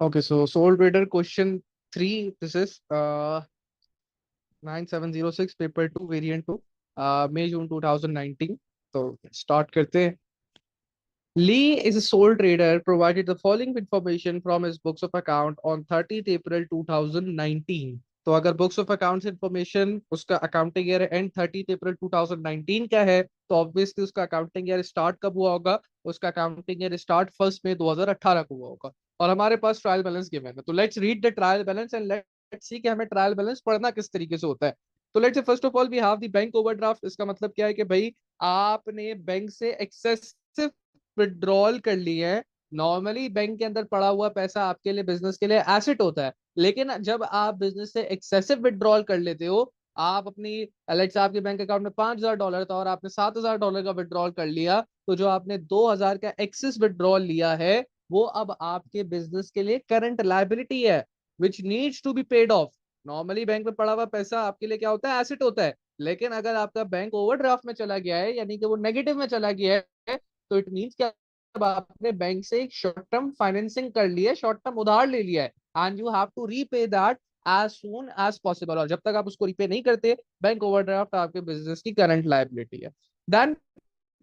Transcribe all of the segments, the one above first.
Okay, so Soul Trader question 3. This is 9706 paper 2 variant 2 May June 2019. तो start करते हैं. Lee is a sole trader provided the following information from his books of account on 30th April 2019. तो अगर books of accounts information उसका accounting year and 30th अप्रैल 2019 का है तो obviously उसका अकाउंटिंग ईयर स्टार्ट कब हुआ होगा. उसका अकाउंटिंग ईयर स्टार्ट 1 मई 2018 को हुआ होगा. और हमारे पास ट्रायल बैलेंस गिवन है. तो let's read the trial balance and let's see कि हमें ट्रायल बैलेंस पढ़ना किस तरीके से होता है. तो let's say first of all we have the bank overdraft. इसका मतलब क्या है कि भाई आपने बैंक से एक्सेसिव विड्रॉल कर ली है. नॉर्मली बैंक के अंदर पड़ा हुआ पैसा आपके लिए बिजनेस के लिए एसेट होता है. लेकिन जब आप बिजनेस से एक्सेसिव विड्रॉल कर लेते हो, आप अपनी लेट्स आपके बैंक अकाउंट में $5,000 था और आपने $7,000 का विड्रॉल कर लिया, तो जो आपने 2,000 का एक्सेस विड्रॉल लिया है वो अब आपके बिजनेस के लिए करंट लायबिलिटी है which needs to be paid off. Normally bank में पड़ा हुआ पैसा आपके लिए क्या होता है, एसेट होता है. लेकिन अगर आपका बैंक ओवरड्राफ्ट में चला गया है यानी कि वो नेगेटिव में चला गया है, तो इट मीन्स क्या, अब आपने बैंक से एक शॉर्ट टर्म फाइनेंसिंग कर ली है, शॉर्ट टर्म उधार ले लिया है and you have to repay that as soon as possible. और जब तक आप उसको रीपे नहीं करते, बैंक ओवरड्राफ्ट आपके बिजनेस की करंट लायबिलिटी है. Then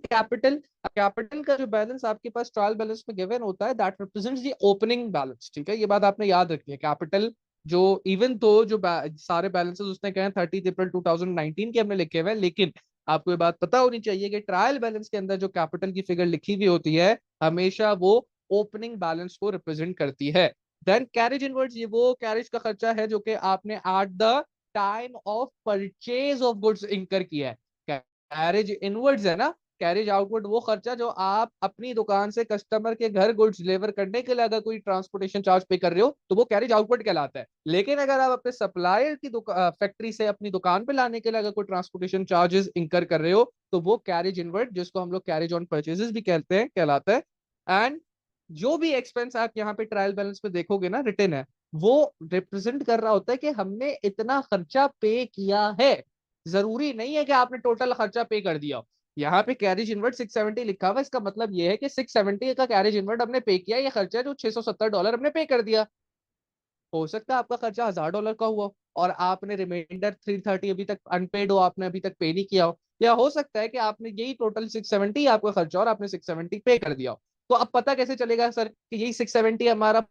capital. कैपिटल का जो बैलेंस आपके पास ट्रायल बैलेंस में गिवन होता है that represents the opening balance. ठीक है, ये बात आपने याद रखनी है. कैपिटल जो इवन तो जो सारे बैलेंसेस उसने कहे 30 अप्रैल 2019 के हमने लिखे हुए हैं, लेकिन आपको ये बात पता होनी चाहिए कि ट्रायल बैलेंस के अंदर जो कैपिटल की फिगर लिखी हुई होती है हमेशा वो ओपनिंग बैलेंस को रिप्रेजेंट करती है. Then carriage inwards. ये वो कैरेज का खर्चा है जो कि आपने at the time of purchase of goods incur किया है. कैरेज इनवर्ड्स है ना. कैरेज आउटवर्ड वो खर्चा जो आप अपनी दुकान से कस्टमर के घर गुड्स डिलीवर करने के लिए अगर कोई ट्रांसपोर्टेशन चार्ज पे कर रहे हो तो वो कैरेज आउटवर्ड कहलाता है. लेकिन अगर आप अपने सप्लायर की फैक्ट्री से अपनी दुकान पे लाने के लिए अगर कोई ट्रांसपोर्टेशन चार्जेस इंकर कर रहे हो तो वो कैरेज इनवर्ड, जिसको हम लोग कैरेज ऑन परचेजेस भी कहते हैं, कहलाता है. एंड जो भी एक्सपेंस आप यहाँ पे ट्रायल बैलेंस में देखोगे ना रिटर्न है, वो रिप्रेजेंट कर रहा होता है कि हमने इतना खर्चा पे किया है. जरूरी नहीं है कि आपने टोटल खर्चा पे कर दिया. यहाँ पे कैरेज इनवर्ट 670 लिखा हुआ है, इसका मतलब ये है कि 670 का कैरेज इनवर्ट हमने पे किया. ये खर्चा जो $670 हमने पे कर दिया. हो सकता है आपका खर्चा $1,000 का हुआ और आपने रिमाइंडर 330 अभी तक अनपेड हो, आपने अभी तक पे नहीं किया हो. या हो सकता है कि आपने यही टोटल 670 आपका खर्चा और आपने 670 पे कर दिया हो. तो अब पता कैसे चलेगा सर कि यही 670 हमारा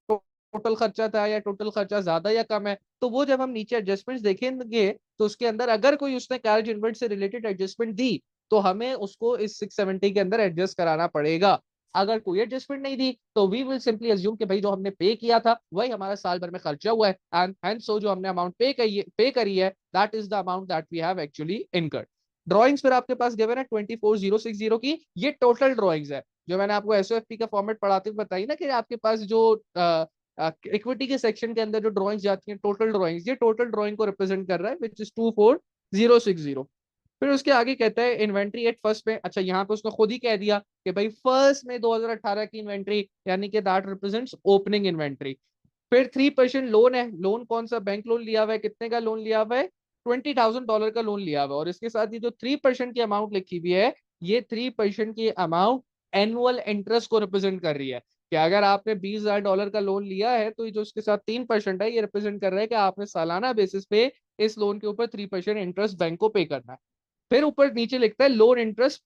टोटल खर्चा था या टोटल खर्चा ज्यादा या कम है? तो वो जब हम नीचे एडजस्टमेंट्स देखेंगे तो उसके अंदर अगर कोई उसने कैरेज इनवर्ट से रिलेटेड एडजस्टमेंट दी तो हमें उसको इस 670 के अंदर एडजस्ट कराना पड़ेगा. अगर कोई एडजस्टमेंट नहीं दी तो वी विल सिंपली अज्यूम कि भाई जो हमने पे किया था वही हमारा साल भर में खर्चा हुआ है एंड हेंस सो जो हमने अमाउंट पे करी है that is the amount that we have actually incurred. Drawings फिर आपके पास गिवन है 24060 की. ये टोटल ड्रॉइंग्स है जो मैंने आपको एसओएफपी का फॉर्मेट पढ़ाते हुए बताई ना कि आपके पास जो इक्विटी के सेक्शन के अंदर जो ड्रॉइंग्स जाती हैं टोटल ड्रॉइंग्स, ये टोटल ड्रॉइंग को रिप्रेजेंट कर रहा है विच इज 24060. फिर उसके आगे कहता है इन्वेंट्री एट फर्स्ट में. अच्छा, यहाँ पे उसने खुद ही कह दिया कि भाई 1 मई 2018 की इन्वेंट्री यानी कि दैट रिप्रेजेंट्स ओपनिंग इन्वेंट्री. फिर 3% लोन है. लोन कौन सा? बैंक लोन लिया हुआ है. कितने का लोन लिया हुआ है? $20,000 का लोन लिया हुआ है. और इसके साथ ही जो 3% की अमाउंट लिखी हुई है, ये 3% की अमाउंट एनुअल इंटरेस्ट को रिप्रेजेंट कर रही है. कि अगर आपने $20,000 का लोन लिया है तो जो इसके साथ 3% है ये रिप्रेजेंट कर रहा है कि आपने सालाना बेसिस पे इस लोन के ऊपर 3% इंटरेस्ट बैंक को पे करना है. फिर ऊपर नीचे लिखता है लोन इंटरेस्ट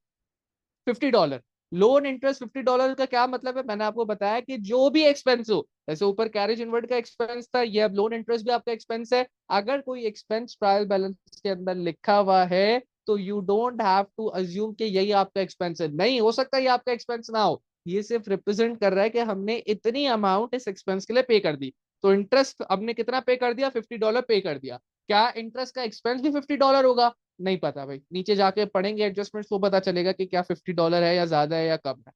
$50. लोन इंटरेस्ट $50 का क्या मतलब है? मैंने आपको बताया कि जो भी एक्सपेंस हो, जैसे ऊपर कैरेज इनवर्ट का एक्सपेंस था, ये अब लोन इंटरेस्ट भी आपका एक्सपेंस है. अगर कोई एक्सपेंस ट्रायल बैलेंस के अंदर लिखा हुआ है तो you don't have to assume कि यही आपका एक्सपेंस है. नहीं, हो सकता है ये आपका एक्सपेंस ना हो. ये सिर्फ रिप्रेजेंट कर रहा है कि हमने इतनी अमाउंट इस एक्सपेंस के लिए पे कर दी. तो इंटरेस्ट हमने कितना पे कर दिया? $50 पे कर दिया. क्या इंटरेस्ट का एक्सपेंस भी $50 होगा? नहीं पता भाई, नीचे जाके पढ़ेंगे एडजस्टमेंट तो पता चलेगा कि क्या $50 है या ज्यादा है या कम है.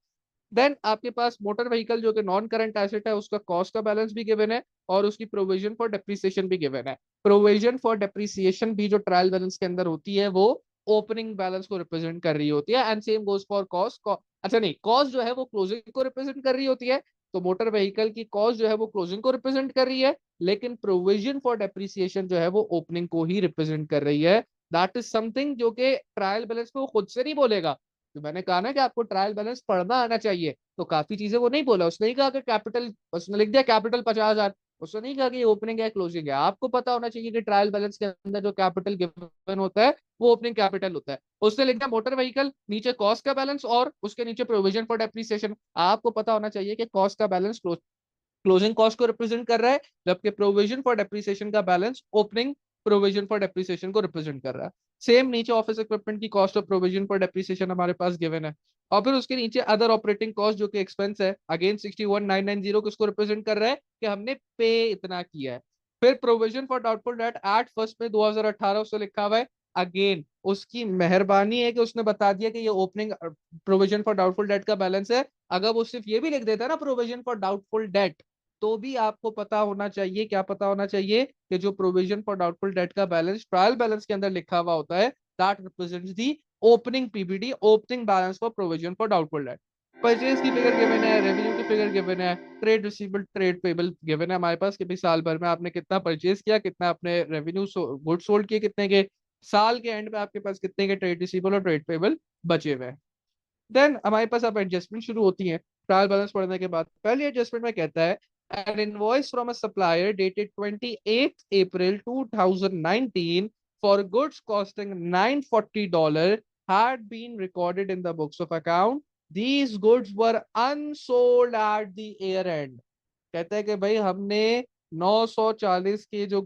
देन आपके पास मोटर व्हीकल जो कि नॉन करंट एसेट है, उसका कॉस्ट का बैलेंस भी गिवन है और उसकी प्रोविजन फॉर डेप्रिसिएशन भी गिवन है. प्रोविजन फॉर डेप्रिसिएशन भी जो ट्रायल बैलेंस के अंदर होती है वो ओपनिंग बैलेंस को रिप्रेजेंट कर रही होती है and same goes for cost. अच्छा नहीं, कॉस्ट जो है वो क्लोजिंग को रिप्रेजेंट कर रही होती है. तो मोटर व्हीकल की कॉस्ट जो है वो क्लोजिंग को रिप्रेजेंट कर रही है, लेकिन प्रोविजन फॉर डेप्रिसिएशन जो है वो ओपनिंग को ही रिप्रेजेंट कर रही है. दैट इज समथिंग जो कि ट्रायल बैलेंस को खुद से नहीं बोलेगा. तो मैंने कहा ना कि आपको ट्रायल बैलेंस पढ़ना आना चाहिए. तो काफी चीजें वो नहीं बोला, उसने नहीं कहा कि कैपिटल, उसने लिख दिया कैपिटल 50,000, उसने नहीं कहा कि ये ओपनिंग है क्लोजिंग है। आपको पता होना चाहिए कि ट्रायल बैलेंस के अंदर जो कैपिटल गिवन होता है वो ओपनिंग कैपिटल होता है। उसने लिख दिया मोटर व्हीकल, नीचे कॉस्ट का बैलेंस और उसके नीचे प्रोविजन फॉर डेप्रिसिएशन। आपको पता होना चाहिए कि कॉस्ट का बैलेंस क्लोजिंग कॉस्ट को रिप्रेजेंट कर रहा है, जबकि प्रोविजन फॉर डेप्रिसिएशन का balance opening provision for depreciation को रिप्रेजेंट कर रहा है। सेम नीचे ऑफिस इक्विपमेंट की cost of provision for depreciation हमारे पास गिवन है, और फिर उसके नीचे अदर ऑपरेटिंग कॉस्ट जो कि एक्सपेंस है, अगेन 61990 किसको रिप्रेजेंट कर रहा है कि हमने पे इतना किया है। फिर provision for doubtful date at first में 2018 उससे लिखा हुआ है। अगेन उसकी मेहरबानी है कि उसने बता दिया कि ये opening provision for doubtful date का बैलेंस है। अगर वो सिर्फ ये भी लिख देता है ना प्रोविजन फॉर डाउटफुल डेट, तो भी आपको पता होना चाहिए, क्या पता होना चाहिए कि जो प्रोविजन फॉर डाउटफुल डेट का बैलेंस ट्रायल बैलेंस के अंदर लिखा हुआ होता है, that represents the opening PBD, opening balance for provision for doubtful date. Purchase की फिगर गिवन है, रेवेन्यू की फिगर गिवन है, trade receivable trade payable given है हमारे पास कि भाई साल भर में आपने कितना परचेज किया, कितना आपने रेवेन्यू गुड सोल्ड किए, कितने के, साल के एंड पे आपके पास कितने के ट्रेड रिसीवेबल और ट्रेड पेबल बचे हुए हैं। देन हमारे पास अब एडजस्टमेंट शुरू होती है ट्रायल बैलेंस पढ़ने के बाद। पहली एडजस्टमेंट में कहता है an invoice from a supplier dated 28th April 2019 for goods costing $940 had been recorded in the books of account. These goods were unsold at the year end. कहता है कि भाई हमने 940 के जो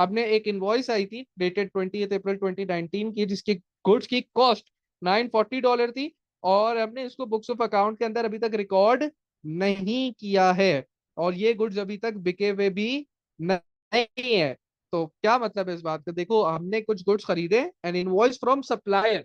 हमने एक इनवॉइस आई थी डेटेड 28 अप्रैल 2019 की, जिसकी गुड्स की कॉस्ट $940 थी, और हमने इसको बुक्स ऑफ अकाउंट के अंदर अभी तक रिकॉर्ड नहीं किया है, और ये गुड्स अभी तक बिके हुए भी नहीं है। तो क्या मतलब है इस बात का, देखो हमने कुछ गुड्स खरीदे, एन इनवॉइस फ्रॉम सप्लायर।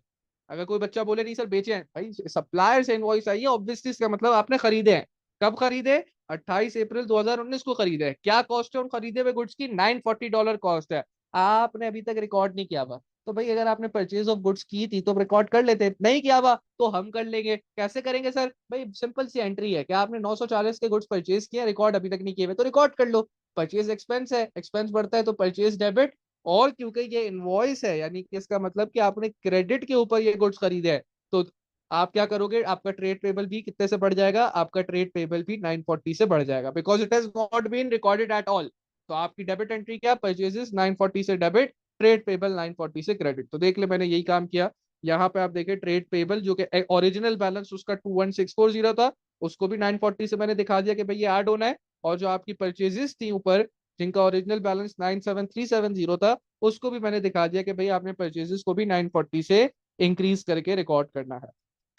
अगर कोई बच्चा बोले नहीं सर बेचे हैं, भाई सप्लायर से इनवॉइस आई है, ऑब्वियसली इसका मतलब आपने खरीदे हैं। कब खरीदे? 28 अप्रैल 2019 को खरीदे हैं। क्या कॉस्ट है उन खरीदे हुए गुड्स की? $940 कॉस्ट है। आपने अभी तक रिकॉर्ड नहीं किया हुआ। तो भाई अगर आपने परचेज ऑफ गुड्स की थी तो रिकॉर्ड कर लेते, नहीं किया हुआ तो हम कर लेंगे। कैसे करेंगे सर? भाई सिंपल सी एंट्री है कि आपने 940 के गुड्स परचेज किया, रिकॉर्ड अभी तक नहीं किए हुए, तो रिकॉर्ड कर लो। परचेज एक्सपेंस है, एक्सपेंस बढ़ता है तो परचेज डेबिट, और क्योंकि ये इनवॉइस है यानी कि इसका मतलब कि आपने क्रेडिट के ऊपर ये गुड्स खरीदे हैं, तो आप क्या करोगे, आपका ट्रेड पेबल भी कितने से बढ़ जाएगा? आपका ट्रेड पेबल भी 940 से बढ़ जाएगा, because it has not been recorded at all. तो आपकी डेबिट एंट्री क्या? परचेजेस 940 से डेबिट, ट्रेड पेबल 940 से क्रेडिट। तो देख ले मैंने यही काम किया। यहाँ पे आप देखें ट्रेड पेबल जो कि ओरिजिनल बैलेंस उसका 21640 था, उसको भी 940 से मैंने दिखा दिया कि भाई ये ऐड होना है, और जो आपकी परचेजेस थी ऊपर जिनका ओरिजिनल बैलेंस 97370 था, उसको भी मैंने दिखा दिया कि भाई आपने परचेजेस को भी 940 से इंक्रीज करके रिकॉर्ड करना है।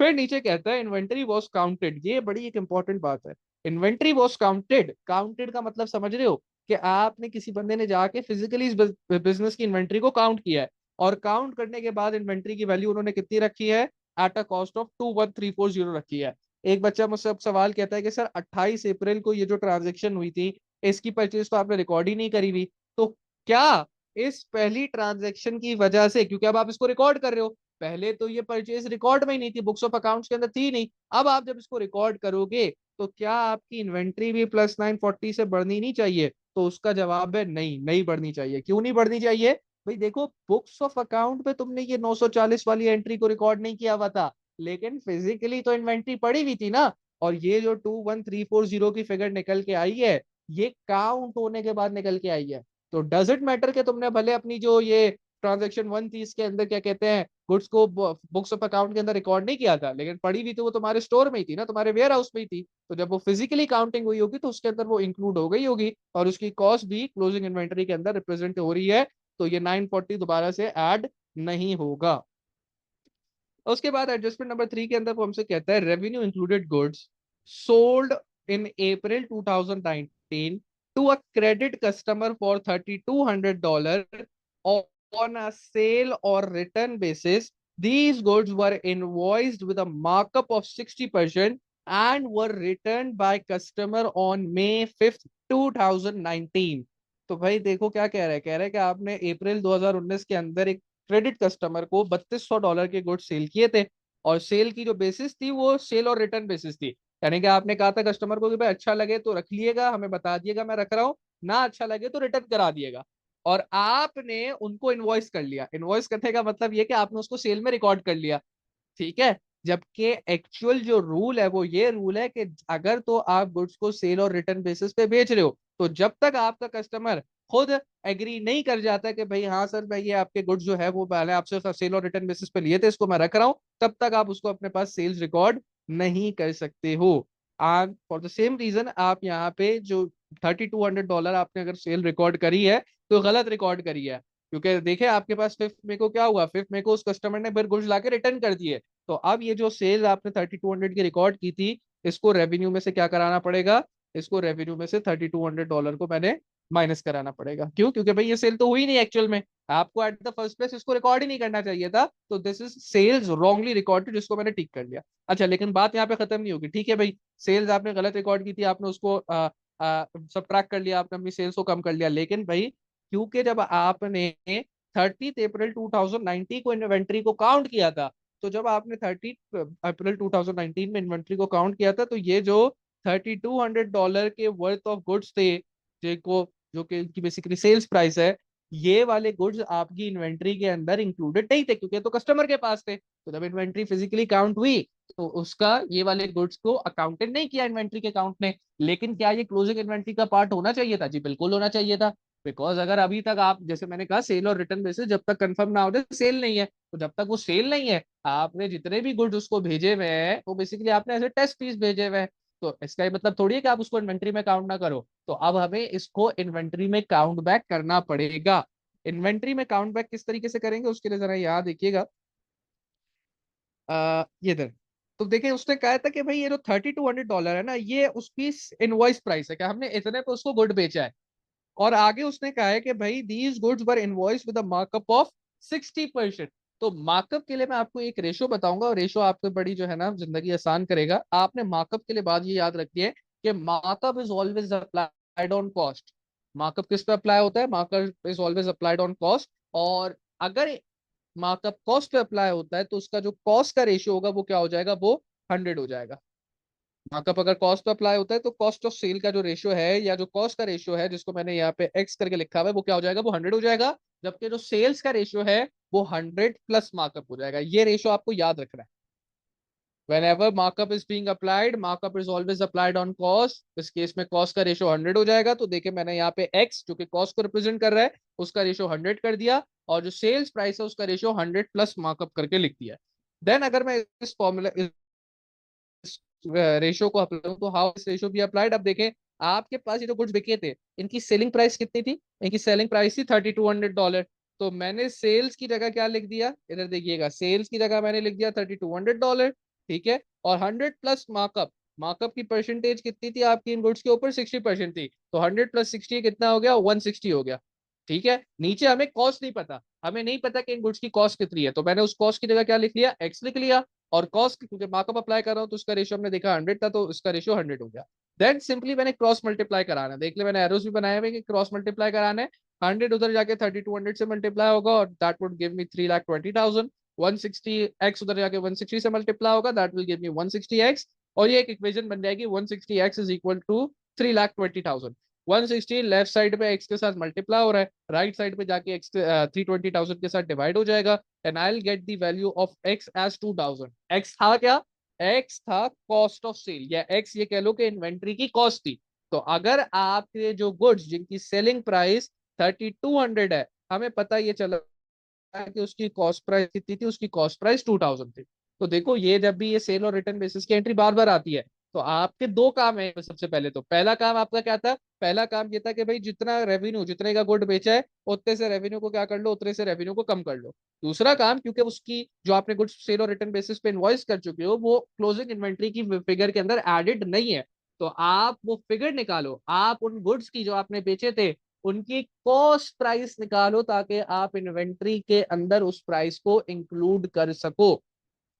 फिर नीचे कहता है इन्वेंटरी वॉज काउंटेड। ये बड़ी एक इंपॉर्टेंट बात है। इन्वेंटरी वॉज काउंटेड, काउंटेड का मतलब समझ रहे हो कि आपने किसी बंदे ने जाके फिजिकली इस बिजनेस की इन्वेंट्री को काउंट किया है, और काउंट करने के बाद इन्वेंट्री की वैल्यू उन्होंने कितनी रखी है? एट अ कॉस्ट ऑफ 21340 रखी है। एक बच्चा मुझसे अब सवाल कहता है कि सर 28 अप्रैल को ये जो ट्रांजेक्शन हुई थी, इसकी परचेज तो आपने रिकॉर्ड ही नहीं करी हुई, तो क्या इस पहली ट्रांजेक्शन की वजह से, क्योंकि अब आप इसको रिकॉर्ड कर रहे हो, पहले तो ये परचेज रिकॉर्ड में ही नहीं थी, बुक्स ऑफ अकाउंट्स के अंदर थी नहीं, अब आप जब इसको रिकॉर्ड करोगे तो क्या आपकी इन्वेंट्री भी प्लस 940 से बढ़नी नहीं चाहिए? तो उसका जवाब है नहीं, नहीं बढ़नी चाहिए। क्यों नहीं बढ़नी चाहिए? भाई देखो बुक्स ऑफ अकाउंट पे तुमने ये 940 वाली एंट्री को रिकॉर्ड नहीं किया हुआ था, लेकिन फिजिकली तो इन्वेंट्री पड़ी हुई थी ना, और ये जो 21340 की फिगर निकल के आई है, ये काउंट होने के बाद निकल के आई है। तो डज इट मैटर कि तुमने भले अपनी जो ये ट्रांजेक्शन 130 के अंदर क्या कहते हैं गुड्स को बुक्स ऑफ अकाउंट के अंदर रिकॉर्ड नहीं किया था, लेकिन पड़ी हुई तो वो तुम्हारे स्टोर में ही थी ना, तुम्हारे वेयर हाउस में ही थी, तो जब वो फिजिकली काउंटिंग हुई होगी तो उसके अंदर वो इंक्लूड हो गई होगी, और उसकी कॉस्ट भी क्लोजिंग इन्वेंटरी के अंदर रिप्रेजेंट हो रही है, तो ये 940 दोबारा से ऐड नहीं होगा। उसके बाद एडजस्टमेंट नंबर 3 के अंदर वो हमसे कहता है revenue included goods sold in April 2019 to a credit customer for $3200 on a sale or return basis. These goods were invoiced with a markup of 60% and were returned by customer on May 5th 2019। तो भाई देखो क्या कह रहा है, कह रहा है कि आपने अप्रैल 2019 के अंदर एक क्रेडिट कस्टमर को $3200 के गुड्स सेल किए थे, और सेल की जो बेसिस थी वो सेल और रिटर्न बेसिस थी, यानी कि आपने कहा था कस्टमर को कि भाई अच्छा लगे तो रख लिएगा, हमें बता दिएगा मैं रख रहा हूँ, ना अच्छा लगे तो रिटर्न करा दिएगा, और आपने उनको इनवॉइस कर लिया। इनवॉइस करने का मतलब ये कि आपने उसको सेल में रिकॉर्ड कर लिया, ठीक है। जबकि एक्चुअल जो रूल है वो ये रूल है कि अगर तो आप गुड्स को सेल और रिटर्न बेसिस पे बेच रहे हो, तो जब तक आपका कस्टमर खुद एग्री नहीं कर जाता कि भाई हाँ सर भाई ये आपके गुड्स जो है वो मैंने आपसे सेल और रिटर्न बेसिस पे लिए थे, इसको मैं रख रहा हूँ, तब तक आप उसको अपने पास सेल्स रिकॉर्ड नहीं कर सकते हो। And for the same reason आप यहाँ पे जो $3200 आपने अगर सेल रिकॉर्ड करी है तो गलत रिकॉर्ड करी है, क्योंकि देखे आपके पास 5th मई को क्या हुआ, 5th मई को उस कस्टमर ने फिर गुड्स लाके रिटर्न कर दिए। तो अब ये जो सेल आपने 3200 की रिकॉर्ड की थी, इसको रेवेन्यू में से क्या कराना पड़ेगा, इसको रेवेन्यू में से $3200 को मैंने माइनस कराना पड़ेगा। क्यों? क्योंकि भाई ये सेल तो हुई नहीं एक्चुअल में, आपको एट द फर्स्ट प्लेस इसको रिकॉर्ड ही नहीं करना चाहिए था, तो this is sales wrongly recorded, जिसको मैंने टिक कर लिया। अच्छा, लेकिन बात यहाँ पे खत्म नहीं होगी, ठीक है भाई, सेल्स आपने गलत रिकॉर्ड की थी, आपने उसको सबट्रैक्ट कर लिया, आपने अपनी सेल्स को कम कर लिया, लेकिन भाई क्योंकि जब आपने 30 अप्रैल 2019 को इन्वेंट्री को काउंट किया था, तो जब आपने 30 अप्रैल 2019 में इन्वेंट्री को काउंट किया था, तो ये जो $3200 के वर्थ ऑफ गुड्स थे, जिनको जो कि इनकी बेसिकली सेल्स प्राइस है, ये वाले गुड्स आपकी इन्वेंट्री के अंदर इंक्लूडेड नहीं थे, क्योंकि तो कस्टमर के पास थे। तो जब इन्वेंट्री फिजिकली काउंट हुई, तो उसका ये वाले गुड्स को अकाउंटेड नहीं किया इन्वेंट्री के काउंट ने। लेकिन क्या ये क्लोजिंग इन्वेंट्री का पार्ट होना चाहिए था? जी बिल्कुल होना चाहिए था। बिकॉज अगर अभी तक आप, जैसे मैंने कहा, सेल और रिटर्न बेसिस जब तक कंफर्म ना हो जाए, सेल नहीं है, तो जब तक वो सेल नहीं है, आपने जितने भी गुड्स उसको भेजे हुए हैं वो बेसिकली आपने ऐसे टेस्ट पीस भेजे हुए हैं। तो इसका ये मतलब थोड़ी है कि आप उसको इन्वेंट्री में काउंट ना करो। तो अब हमें इसको इन्वेंट्री में काउंट बैक करना पड़ेगा। इन्वेंट्री में काउंट बैक किस तरीके से करेंगे उसके लिए जरा याद देखिएगा। ये इधर, तो देखिए उसने कहा था कि भाई ये जो $3200 है ना, ये उसकी इनवॉइस प्राइस है, क्या हमने इतने पे उसको गुड बेचा है। और आगे उसने कहा है कि भाई these goods were invoice with a markup of 60%। तो मार्कअप के लिए मैं आपको एक रेशो बताऊंगा, और रेशो आपको बड़ी जो है ना जिंदगी आसान करेगा। आपने मार्कअप के लिए बात ये याद रखी है कि markup is always applied on cost. Markup किस पे अप्लाई होता है? Markup is always applied on cost. और अगर मार्कअप कॉस्ट पे अप्लाई होता है, तो उसका जो कॉस्ट का रेशियो होगा वो क्या हो जाएगा? वो 100 हो जाएगा। मार्कअप अगर कॉस्ट पे अप्लाई होता है, तो कॉस्ट ऑफ सेल का जो रेशियो है, या जो कॉस्ट का रेशियो है, जिसको मैंने यहाँ पे एक्स करके लिखा हुआ है, वो क्या हो जाएगा? वो 100 हो जाएगा। जबकि जो सेल्स का रेशियो है वो 100 प्लस मार्कअप हो जाएगा। ये रेशियो आपको याद रखना है। whenever markup is being applied, markup is always applied on cost। इस केस में कॉस्ट का रेशियो 100 हो जाएगा। तो देखिए मैंने यहाँ पे x जो कि कॉस्ट को रिप्रेजेंट कर रहा है, उसका रेशियो 100 कर दिया, और जो सेल्स प्राइस है उसका रेशियो 100 प्लस मार्कअप करके लिख दिया। देन अगर मैं इस फॉर्मूला रेशियो को अप्लाई, तो हाउ इस रेशियो बी अप्लाइड? अब देखें, आपके पास ये जो गुड्स बिके थे, इनकी सेलिंग प्राइस कितनी थी? इनकी सेलिंग प्राइस थी $3200। तो मैंने सेल्स की जगह क्या लिख दिया? इधर देखिएगा, सेल्स की जगह मैंने लिख दिया $3200, ठीक है। और 100 प्लस मार्कअप, मार्कअप की परसेंटेज कितनी थी आपकी इन गुड्स के ऊपर? 60% थी। तो 100 प्लस 60 कितना हो गया? 160 हो गया, ठीक है। नीचे हमें कॉस्ट नहीं पता, हमें नहीं पता कि इन गुड्स की कॉस्ट कितनी है, तो मैंने उस कॉस्ट की जगह क्या लिख लिया? एक्स लिख लिया। और कॉस्ट क्योंकि मार्कअप अप्लाई कर रहा हूँ, तो उसका रेशियो हमने देखा 100 था, तो इसका रेशियो 100 हो गया। देन सिंपली मैंने क्रॉस मल्टीप्लाई कराना, देख ले मैंने एरोस भी बनाए हुए कि क्रॉस मल्टीप्लाई कराना है। 100 उधर जाके 3200 से मल्टीप्लाई होगा, और that would give me 3,20,000। 160 x उधर जाके 160 से मल्टीप्लाई होगा, that will give me 160 x. और ये एक इक्वेशन बन जाएगी, 160 x is equal to 3,20,000। 160 left side पे एक्स के साथ मल्टीप्लाई हो रहा है, राइट साइड पे जाके एक्स 320,000 के साथ डिवाइड हो जाएगा, and I will get the value of x as 2000। X था क्या? एक्स था कॉस्ट ऑफ सेल, या एक्स ये कह लो कि इन्वेंट्री की कॉस्ट थी। तो अगर आपके जो गुड्स जिनकी सेलिंग प्राइस 3200 है, हमें पता ये चला कि उसकी कॉस्ट प्राइस कितनी थी? उसकी कॉस्ट प्राइस 2000 थी। तो देखो, ये जब भी ये सेल और रिटर्न बेसिस की एंट्री बार बार आती है, तो आपके दो काम है। सबसे पहले तो पहला काम आपका क्या था? पहला काम ये था कि भाई जितना रेवेन्यू, जितने का गुड बेचा है, उतने से रेवेन्यू को क्या कर लो? उतने से रेवेन्यू को कम कर लो। दूसरा काम, क्योंकि उसकी जो आपने गुड्स सेल और रिटर्न बेसिस पे इनवॉइस कर चुके हो, वो क्लोजिंग इन्वेंट्री की फिगर के अंदर एडेड नहीं है, तो आप वो फिगर निकालो, आप उन गुड्स की जो आपने बेचे थे उनकी कॉस्ट प्राइस निकालो, ताकि आप इन्वेंट्री के अंदर उस प्राइस को इंक्लूड कर सको।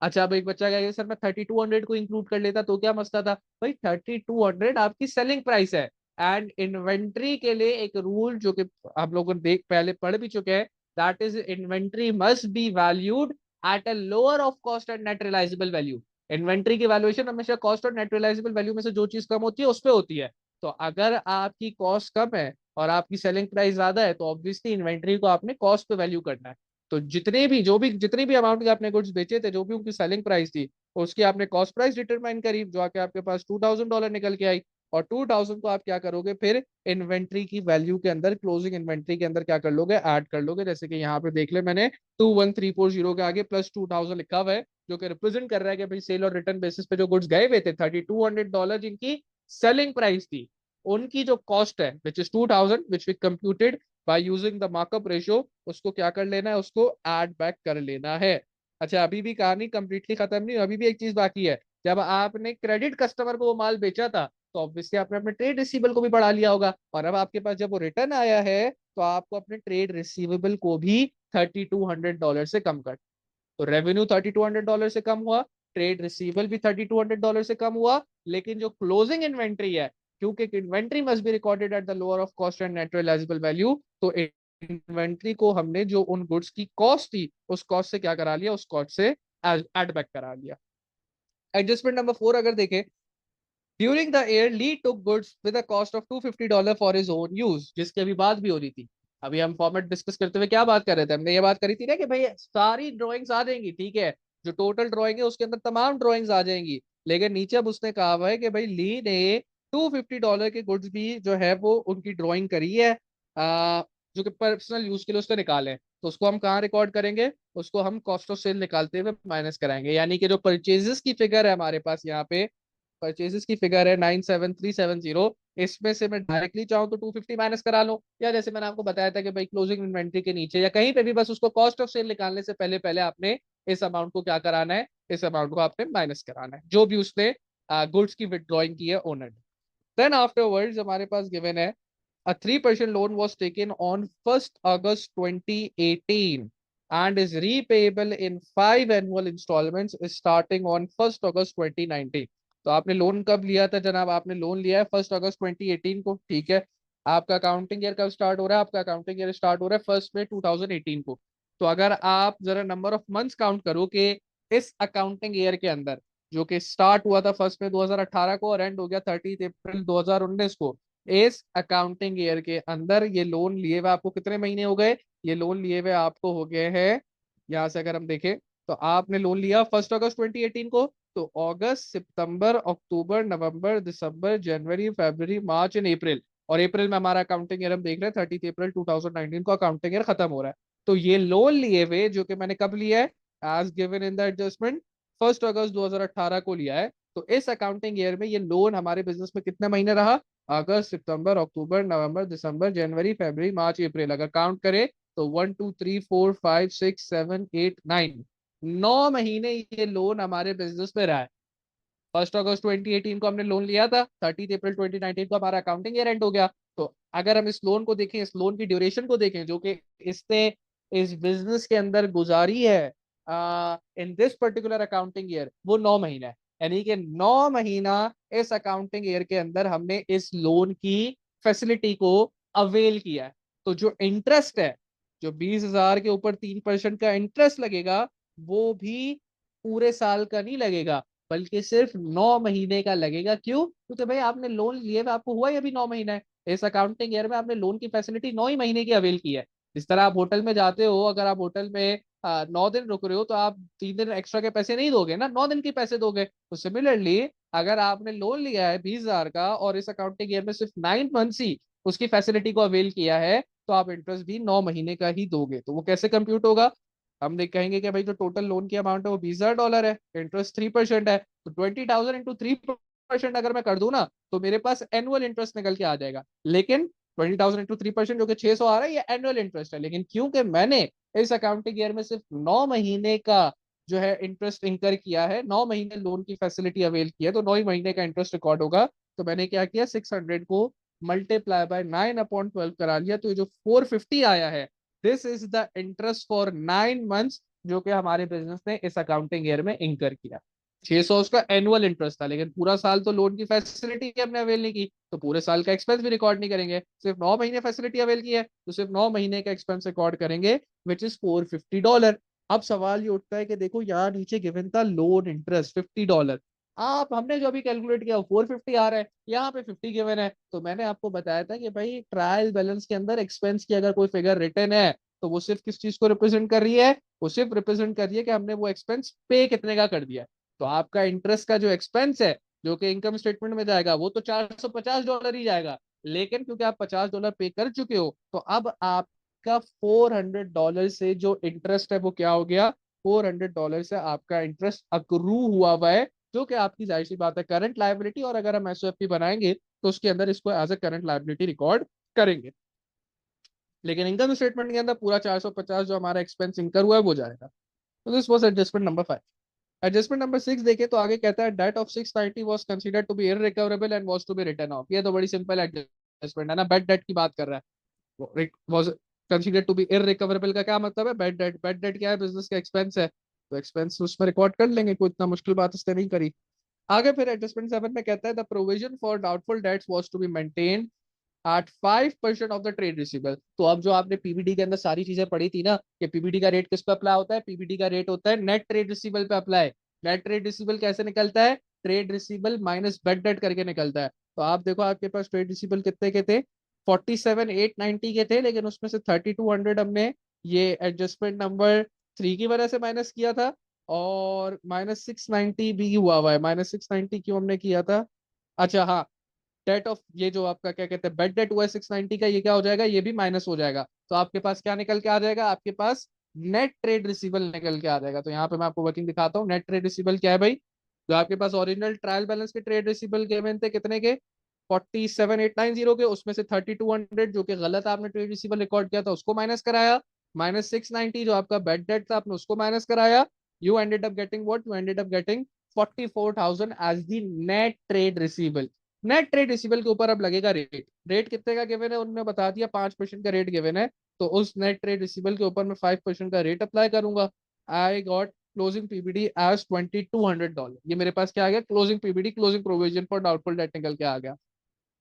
अच्छा, अब एक बच्चा कहेगा सर मैं 3200 को इंक्लूड कर लेता तो क्या मसला था? भाई 3200 आपकी सेलिंग प्राइस है। एंड इन्वेंट्री के लिए एक रूल जो कि आप लोगों ने देख पहले पढ़ भी चुके हैं, that is inventory must be valued at a lower of cost and net realisable value. Inventory की वैल्यूएशन हमेशा कॉस्ट और नेट रियलाइजेबल वैल्यू में से जो चीज कम होती है उस पर होती है। तो अगर आपकी कॉस्ट कम है और आपकी सेलिंग प्राइस ज्यादा है, तो ऑब्वियसली इन्वेंट्री को आपने कॉस्ट पे वैल्यू करना है। तो जितनी भी अमाउंट के आपने गुड्स बेचे थे, जो भी उनकी सेलिंग प्राइस थी, उसकी आपने कॉस्ट प्राइस डिटरमाइन करी, जो आके आपके पास $2000 निकल के आई। और 2000 को आप क्या करोगे, फिर इन्वेंट्री की वैल्यू के अंदर, क्लोजिंग इन्वेंट्री के अंदर क्या कर लोगे, ऐड कर लोगे। जैसे कि यहाँ पे देख ले मैंने 21340 के आगे +2000 लिखा हुआ है, जो कि रिप्रेजेंट कर रहा है कि भाई सेल और रिटर्न बेसिस पे जो गुड्स गए हुए थे, $3200 जिनकी सेलिंग प्राइस थी, उनकी जो कॉस्ट है which is 2000, which we computed by using the markup ratio, उसको क्या कर लेना है, उसको ऐड बैक कर लेना है। अच्छा, अभी भी कहानी कंप्लीटली खत्म नहीं, अभी भी एक चीज बाकी है। जब आपने क्रेडिट कस्टमर को वो माल बेचा था, तो ऑब्वियसली आपने अपने ट्रेड रिसीवेबल को भी बढ़ा लिया होगा, और अब आपके पास जब वो रिटर्न आया है, तो आपको अपने ट्रेड रिसीवेबल को भी $3200 से कम कर। तो रेवेन्यू $3200 से कम हुआ, ट्रेड रिसीवेबल भी $3200 से कम हुआ, लेकिन जो क्लोजिंग इन्वेंट्री है, क्योंकि inventory must be recorded at the lower of cost and net realisable value, तो इन्वेंट्री को हमने जो उन गुड्स की कॉस्ट थी, उस कॉस्ट से क्या करा लिया, उस कॉस्ट से एड बैक करा लिया। एडजस्टमेंट नंबर 4 अगर देखें, during the year Lee took goods with a cost of $250 for his own use, जिसकी अभी बात भी हो रही थी। अभी हम फॉर्मेट डिस्कस करते हुए क्या बात कर रहे थे, हमने ये बात करी थी ना कि भाई सारी ड्राइंग्स आ जाएंगी, ठीक है, जो टोटल ड्राइंग है उसके अंदर तमाम ड्राइंग्स आ जाएंगी, लेकिन नीचे अब उसने कहा हुआ है कि भाई ली ने $250 के गुड्स भी जो है वो उनकी ड्राइंग करी है, जो कि पर्सनल यूज के लिए उसने निकाले, तो उसको हम कहाँ रिकॉर्ड करेंगे, उसको हम कॉस्ट ऑफ सेल निकालते हुए माइनस कराएंगे। यानी कि जो परचेजेस की फिगर है हमारे पास यहाँ पे, परचेजेस की फिगर है 97370, इसमें से मैं डायरेक्टली चाहूँ तो 250 माइनस करा लो, या जैसे मैंने आपको बताया था कि भाई क्लोजिंग इन्वेंट्री के नीचे या कहीं पे भी बस उसको कॉस्ट ऑफ सेल निकालने से पहले पहले आपने इस अमाउंट को क्या कराना है, इस अमाउंट को आपने माइनस कराना है, जो भी उसने गुड्स की विड्रॉइंग की है ओनर। देन आफ्टरवर्ड्स हमारे पास गिवन है, a 3% loan was taken on 1st August 2018 and is repayable in 5 annual installments starting on 1st August 2019। तो आपने लोन कब लिया था जनाब, आपने लोन लिया है 1st अगस्त 2018 को, ठीक है। आपका अकाउंटिंग ईयर कब स्टार्ट हो रहा है, आपका अकाउंटिंग ईयर स्टार्ट हो रहा है 1 मई 2018 को। तो अगर आप जरा नंबर ऑफ मंथ्स काउंट करो कि इस अकाउंटिंग ईयर के अंदर, जो कि स्टार्ट हुआ था 1 मई 2018 को और एंड हो गया 30 अप्रैल 2019 को, इस अकाउंटिंग ईयर के अंदर ये लोन लिए हुए आपको कितने महीने हो गए, ये लोन लिए हुए आपको हो गए हैं, यहां से अगर हम देखें, तो आपने लोन लिया 1 अगस्त 2018 को, तो अगस्त सितंबर अक्टूबर नवंबर दिसंबर जनवरी फरवरी मार्च एंड अप्रैल, और अप्रैल में हमारा अकाउंटिंग ईयर हम देख रहे हैं 30 अप्रैल 2019 को अकाउंटिंग ईयर खत्म हो रहा है। तो ये लोन लिए हुए जो कि मैंने कब लिया है, as given in the adjustment 1 अगस्त 2018 को लिया है। तो इस अकाउंटिंग ईयर में ये लोन हमारे बिजनेस में कितने महीने रहा, अगस्त सितंबर अक्टूबर नवंबर दिसंबर जनवरी फरवरी मार्च अप्रैल, अगर काउंट करें तो 1 2 3 4 5 6 7 8 9, 9 महीने ये लोन हमारे बिजनेस में रहा है। 1 अगस्त 2018 को हमने लोन लिया था, 30 अप्रैल 2019 को हमारा अकाउंटिंग ईयर एंड हो गया। तो अगर हम इस लोन को देखें, इस लोन की ड्यूरेशन को देखें जो कि इसने इस बिजनेस के अंदर गुजारी है in this particular accounting year, वो 9 महीना है। यानी कि 9 महीना इस अकाउंटिंग ईयर के अंदर हमने इस लोन की फैसिलिटी को अवेल किया है। तो जो इंटरेस्ट है, जो 20,000 के ऊपर 3% का इंटरेस्ट लगेगा, वो भी पूरे साल का नहीं लगेगा, बल्कि सिर्फ 9 महीने का लगेगा। क्यों? क्योंकि भाई आपने लोन लिए हुए आपको हुआ ही अभी 9 महीना है, इस अकाउंटिंग ईयर में आपने लोन की फैसिलिटी 9 ही महीने की अवेल की है। जिस तरह आप होटल में जाते हो, अगर आप होटल में 9 दिन रुक रहे हो, तो आप 3 दिन एक्स्ट्रा के पैसे नहीं दोगे ना, 9 दिन के पैसे दोगे। तो सिमिलरली अगर आपने लोन लिया है 20,000 का और इस अकाउंटिंग ईयर में सिर्फ 9 मंथ्स ही उसकी फैसिलिटी को अवेल किया है, तो आप इंटरेस्ट भी 9 महीने का ही दोगे। तो वो कैसे कंप्यूट होगा, हम देख कहेंगे कि भाई जो टोटल लोन की अमाउंट है वो $20,000 है, इंटरेस्ट 3% है, तो 20,000 इंटू 3% अगर मैं कर दूं ना, तो मेरे पास एनुअल इंटरेस्ट निकल के आ जाएगा। लेकिन 20,000 इंटू 3% जो कि 600 आ रहा है, ये एनुअल इंटरेस्ट है। लेकिन क्योंकि मैंने इस अकाउंटिंग ईयर में सिर्फ 9 महीने का जो है इंटरेस्ट इंकर किया है, 9 महीने लोन की फैसिलिटी अवेल की है, तो 9 ही महीने का इंटरेस्ट रिकॉर्ड होगा। तो मैंने क्या किया, 600 को मल्टीप्लाई बाय 9/12 करा लिया, तो ये जो 450 आया है, this is the interest for 9 months, जो कि हमारे बिजनेस ने इस अकाउंटिंग ईयर में इंकर किया। 600 उसका एनुअल इंटरेस्ट था, लेकिन पूरा साल तो लोन की फैसिलिटी हमने अवेल नहीं की, तो पूरे साल का एक्सपेंस भी रिकॉर्ड नहीं करेंगे। सिर्फ 9 महीने फैसिलिटी अवेल की है, तो सिर्फ 9 महीने का एक्सपेंस रिकॉर्ड करेंगे, विच इज $450। अब सवाल ये उठता है कि देखो यहाँ नीचे गिवन था लोन इंटरेस्ट $50, आप हमने जो अभी कैलकुलेट किया 450 आ रहा है, यहाँ पे 50 गिवन है। तो मैंने आपको बताया था कि भाई ट्रायल बैलेंस के अंदर एक्सपेंस की अगर कोई फिगर रिटर्न है, तो वो सिर्फ किस चीज को रिप्रेजेंट कर रही है, वो सिर्फ रिप्रेजेंट कर रही है कि हमने वो एक्सपेंस पे कितने का कर दिया है। तो आपका इंटरेस्ट का जो एक्सपेंस है जो कि इनकम स्टेटमेंट में जाएगा वो तो $450 ही जाएगा, लेकिन क्योंकि आप $50 पे कर चुके हो तो अब आपका $400 से जो इंटरेस्ट है वो क्या हो गया, $400 से आपका इंटरेस्ट अक्रू हुआ है, जो कि आपकी जाहिर सी बात है करंट लायबिलिटी, और अगर हम एसओएफपी बनाएंगे तो उसके अंदर इसको as a current liability record करेंगे। लेकिन इनकम स्टेटमेंट के अंदर पूरा 450 जो हमारा एक्सपेंस इंकर हुआ है वो जाएगा। तो this was adjustment number 5। Adjustment number 6 देखें तो आगे कहता है debt of 690 was considered to be irrecoverable and was to be written off. ये तो बड़ी सिंपल एडजस्टमेंट है ना, बैड डेट की बात कर रहा है। Was considered to be irrecoverable का क्या मतलब है, बैड डेट। बैड डेट क्या है, बिजनेस का एक्सपेंस है, तो एक्सपेंस उसमें रिकॉर्ड कर लेंगे, कोई इतना मुश्किल बात इसने नहीं करी। आगे फिर एडजस्टमेंट 7 में कहता है the provision for doubtful debts was to be maintained at 5% of the trade receivable. तो अब जो आपने पीबीडी के अंदर सारी चीजें पढ़ी थी ना कि पीबीडी का रेट किस पे अप्लाई होता है, पीबीडी का रेट होता है नेट ट्रेड रिसीवेबल पे अप्लाई। नेट ट्रेड रिसीवेबल कैसे निकलता है, trade receivable minus bed date करके निकलता है। तो आप देखो आपके पास ट्रेड रिसीवेबल कितने के थे, 47,890 के थे, लेकिन उसमें से 3200 हमने ये एडजस्टमेंट नंबर 3 की वजह से माइनस किया था, और -690 भी हुआ है। -690 क्यों हमने किया था, अच्छा हाँ, डेट ऑफ ये जो आपका क्या कहते हैं बेड डेट हुआ है 690 का, ये क्या हो जाएगा, ये भी माइनस हो जाएगा। तो आपके पास क्या निकल के आ जाएगा, आपके पास नेट ट्रेड रिसीवल निकल के आ जाएगा। तो यहाँ पे मैं आपको वर्किंग दिखाता हूँ। नेट ट्रेड रिसीवल क्या है भाई, जो आपके पास ओरिजिनल ट्रायल बैलेंस के ट्रेड रिसीवल गिवन थे कितने के, 47,890 के, उसमें से 3200 जो कि गलत आपने ट्रेड रिसीवल रिकॉर्ड किया था उसको माइनस कराया, -690 जो आपका बेड डेट था आपने उसको माइनस कराया, you ended up getting what, you ended up getting 44,000 as the net trade receival. Net trade receival के ऊपर अब लगेगा रेट। रेट कितने का गिवन है उन्होंने बता दिया, 5% का रेट गिवन है, तो उस नेट ट्रेड रिसीवल के ऊपर मैं 5% का रेट अप्लाई करूंगा। I got closing PBD as $2,200। ये मेरे पास क्या आ गया, closing PBD, closing provision for doubtful debt निकल के आ गया।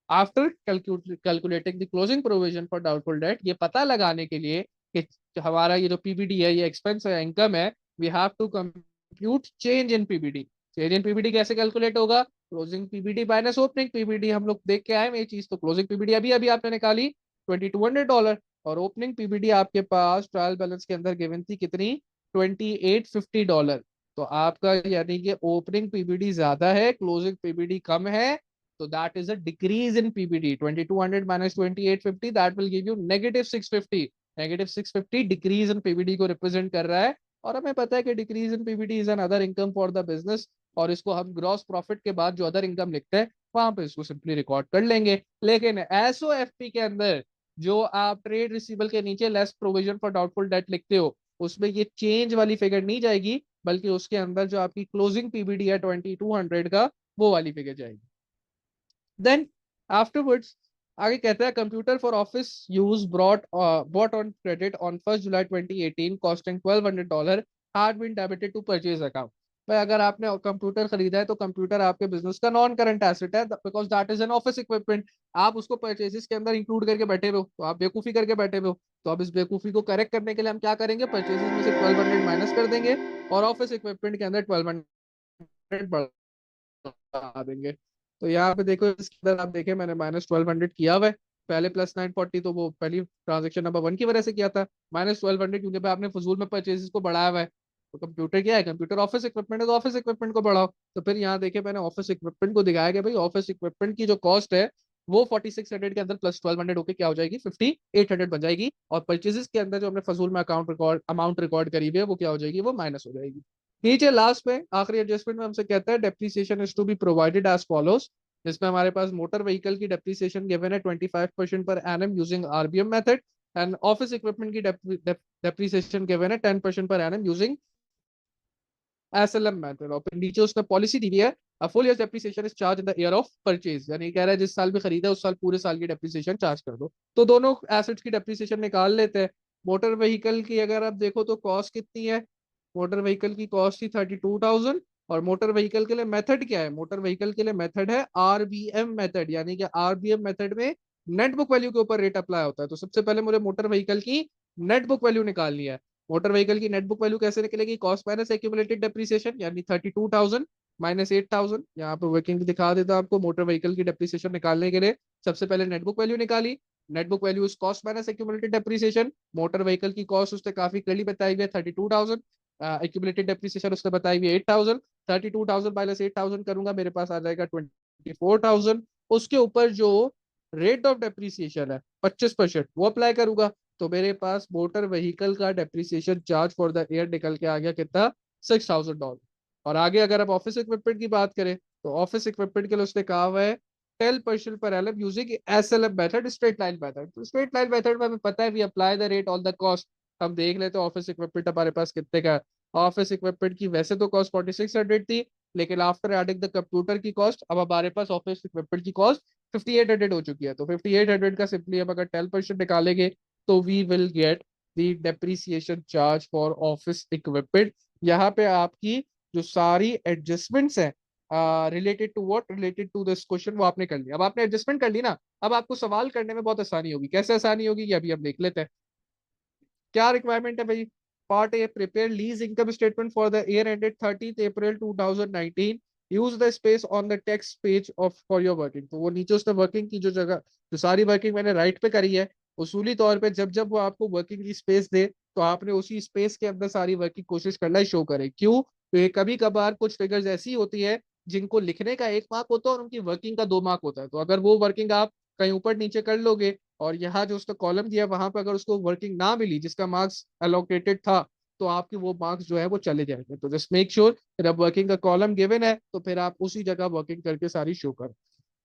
After calculating the closing provision for doubtful debt, ये पता लगाने के लिए कि हमारा ये जो पीबीडी है ये एक्सपेंस है इनकम है, we have to compute change in PBD. Change in PBD कैसे कैलकुलेट होगा, closing PBD minus opening PBD. हम लोग देख के आए ये चीज, तो क्लोजिंग पीबीडी अभी अभी आपने निकाली $2,200, और ओपनिंग पीबीडी आपके पास ट्रायल बैलेंस के अंदर गिवन थी कितनी, $2,850। तो आपका यानी कि ओपनिंग पीबीडी ज्यादा है, क्लोजिंग पीबीडी कम है, so that is a decrease in PBD. 2,200 minus 2,850 that will give you -650। -650 decrease in PBD को रिप्रेजेंट कर रहा है, और हमें पता है कि decrease in PBD is an other income for the business, और इसको हम ग्रॉस प्रॉफिट के बाद जो अदर इनकम लिखते हैं वहां पे इसको सिंपली रिकॉर्ड कर लेंगे। लेकिन एसओएफपी के अंदर जो आप ट्रेड रिसीवेबल के नीचे less provision for doubtful date लिखते हो उसमें ये चेंज वाली फिगर नहीं जाएगी, बल्कि उसके अंदर जो आपकी क्लोजिंग पीबीडी है 2,200 का वो वाली फिगर जाएगी। देन आफ्टरवर्ड्स आगे कहता है computer for office use bought on credit on 1 जुलाई 2018 costing $1,200 had been debited to purchase account. भाई अगर आपने कंप्यूटर खरीदा है तो कंप्यूटर आपके बिजनेस का नॉन करंट एसेट है, because that is an office equipment. आप उसको परचेजेस के अंदर इंक्लूड करके बैठे हुए हो, तो आप बेवकूफी करके बैठे हुए हो। तो अब इस बेवकूफी को करेक्ट करने के लिए हम क्या करेंगे, परचेजेस में से 1,200 माइनस कर देंगे और ऑफिस इक्विपमेंट के अंदर 1,200 बढ़ा देंगे। तो यहाँ पे देखो इसके अंदर आप देखें मैंने -1,200 किया हुआ है, पहले +940 तो वो पहली ट्रांजेक्शन नंबर 1 की वजह से किया था, -1,200 क्योंकि भाई आपने फजूल में परचेजेस को बढ़ाया हुआ है। तो कंप्यूटर क्या है, कंप्यूटर ऑफिस इक्विपमेंट है, तो ऑफिस इक्विपमेंट को बढ़ाओ। तो फिर यहाँ देखे मैंने ऑफिस इक्विपमेंट को दिखाया गया भाई ऑफिस इक्विपमेंट की जो कॉस्ट है वो 4600 के अंदर +1,200 होकर क्या हो जाएगी, 5,800 बन जाएगी, और परचेजेस के अंदर जो हमने फजूल में अमाउंट रिकॉर्ड करी हुई है वो क्या हो जाएगी, वो माइनस हो जाएगी। नीचे लास्ट में आखिरी एडजस्टमेंट में हमसे कहता है depreciation is to be provided as follows, जिसमें हमारे पास मोटर व्हीकल की डेप्रिसिएशन गिवन है 25% per annum using RBM method, and office equipment की डेप्रिसिएशन गिवन है 10% पर एनम यूजिंग एसएलएम मेथड। और फिर नीचे उसने पॉलिसी दी हुई है a full year depreciation is charge in the year of purchase, यानी कह रहा है जिस साल भी खरीदा उस साल पूरे साल की डेप्रिसिएशन चार्ज कर दो। तो दोनों एसेट्स की डेप्रिसिएशन निकाल लेते हैं। मोटर व्हीकल की अगर आप देखो तो कॉस्ट कितनी है, मोटर व्हीकल की कॉस्ट थी 32,000, और मोटर व्हीकल के लिए मेथड क्या है, मोटर व्हीकल के लिए मेथड है आरबीएम मेथड, यानी कि आरबीएम मेथड में नेट बुक वैल्यू के ऊपर रेट अप्लाई होता है। तो सबसे पहले मुझे मोटर व्हीकल की नेट बुक वैल्यू निकालनी है। मोटर व्हीकल की नेट बुक वैल्यू कैसे निकलेगी, कॉस्ट माइनस एक्यूमुलेटेड डेप्रिसिएशन, यानी 32,000 -8,000। यहाँ पे वर्किंग दिखा देता आपको, मोटर व्हीकल की डेप्रिसिएशन निकालने के लिए सबसे पहले नेट बुक वैल्यू निकाली, net book value is cost minus accumulated depreciation. Motor vehicle की कॉस्ट उसने काफी क्लियरली बताई हुई है 32,000। एक्यूमुलेटेड डेप्रिसिएशन उसने बताई हुई है 8,000। 32,000 माइनस 8,000 करूंगा, मेरे पास आ जाएगा 24,000। उसके ऊपर जो रेट ऑफ डेप्रिसिएशन है 25%, वो अप्लाई करूंगा, तो मेरे पास मोटर व्हीकल का depreciation charge for the year निकल के आ गया कितना, $6,000। और आगे अगर आप ऑफिस इक्विपमेंट की बात करें, तो ऑफिस इक्विपमेंट के लिए उसने कहा हुआ है 10% per annum using SLM method, straight line method। तो स्ट्रेट लाइन मेथड में हमें पता है we apply the rate on the cost. हम देख लेते हैं ऑफिस इक्विपमेंट हमारे पास कितने का है। ऑफिस इक्विपमेंट की वैसे तो कॉस्ट 4600 थी, लेकिन आफ्टर एडिंग द कंप्यूटर की कॉस्ट अब हमारे पास ऑफिस इक्विपमेंट की कॉस्ट 5800 हो चुकी है। तो 5800 का सिंपली हम अगर 10% निकालेंगे, तो we will get the depreciation charge for office equipment. यहाँ पे आपकी जो सारी एडजस्टमेंट्स हैं related to what, related to this question, वो आपने कर लिया। अब आपने एडजस्टमेंट कर ली ना, अब आपको सवाल करने में बहुत आसानी होगी। कैसे आसानी होगी ये अभी हम देख लेते हैं। क्या रिक्वायरमेंट है भाई? Part A, prepare lease income statement for the year ended 30th April 2019। Use the space on the text page of for your working. तो वो नीचे उसने वर्किंग की जो जगह, जो सारी वर्किंग मैंने राइट पे करी है, उसूली तौर पे जब जब वो आपको वर्किंग की स्पेस दे, तो आपने उसी स्पेस के अंदर सारी वर्किंग कोशिश करना ही शो करे। क्यों? तो ये कभी कभार कुछ फिगर्स ऐसी होती है जिनको लिखने का 1 मार्क होता है और उनकी वर्किंग का 2 मार्क होता है। तो अगर वो वर्किंग आप कहीं ऊपर नीचे कर लोगे, और यहाँ जो उसका कॉलम दिया वहां पर अगर उसको वर्किंग ना मिली जिसका मार्क्स एलोकेटेड था, तो आपके वो मार्क्स जो है वो चले जाएंगे। तो जस्ट मेक श्योर जब वर्किंग का कॉलम गिवन है तो फिर आप उसी जगह वर्किंग करके सारी शो करो।